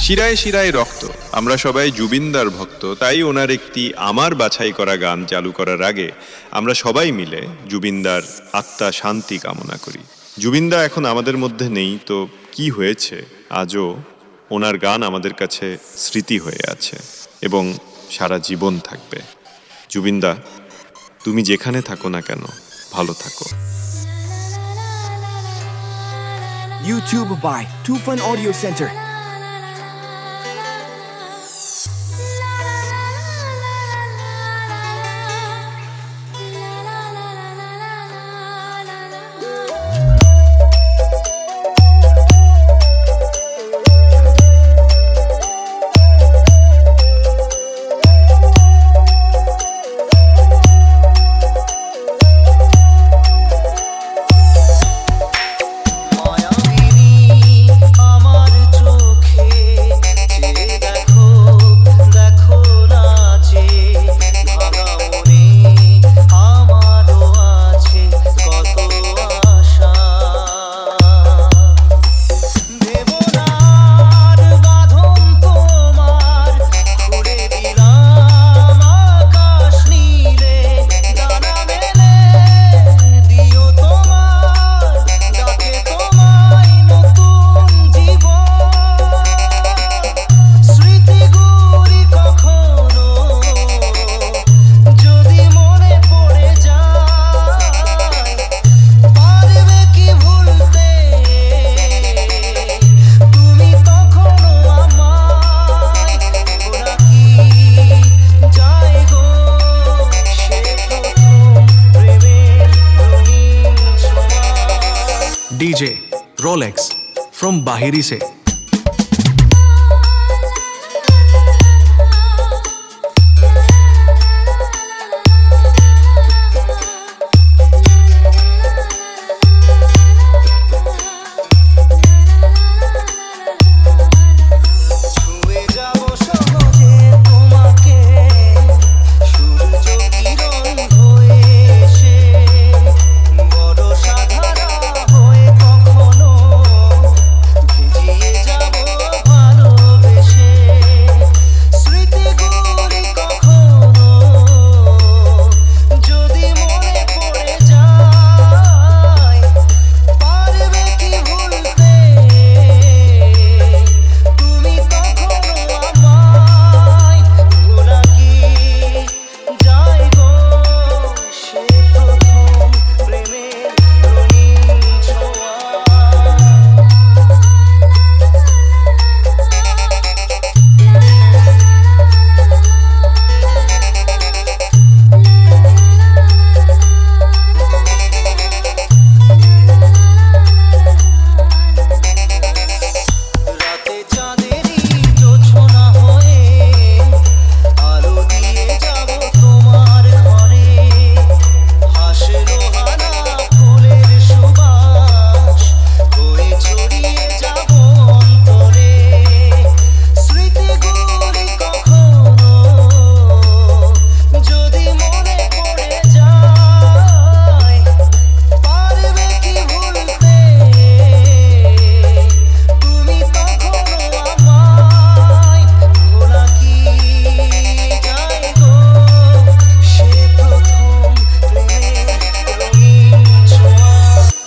শিরায় শিরায় রক্ত। আমরা সবাই জুবিনদার ভক্ত, তাই ওনার একটি আমার বাছাই করা গান চালু করার আগে আমরা সবাই মিলে জুবিনদার আত্মা শান্তি কামনা করি। জুবিনদা এখন আমাদের মধ্যে নেই, তো কি হয়েছে, আজও ওনার গান আমাদের কাছে স্মৃতি হয়ে আছে এবং সারা জীবন থাকবে। জুবিনদা, তুমি যেখানে থাকো না কেন, ভালো থাকো। YouTube by Tufan Audio Center. DJ Rolex from Bahiri se।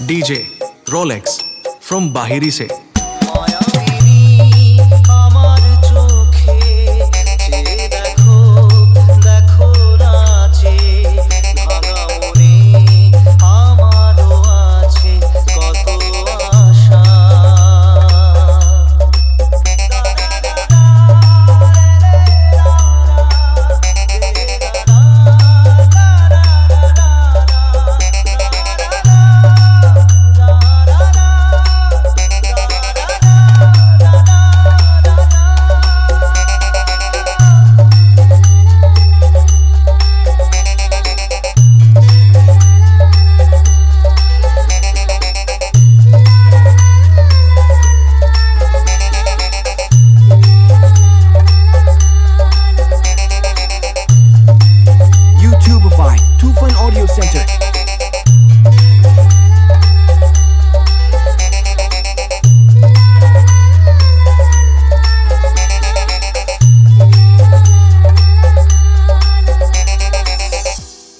DJ Rolex from Bahiri se।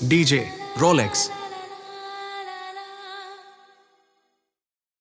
DJ Rolex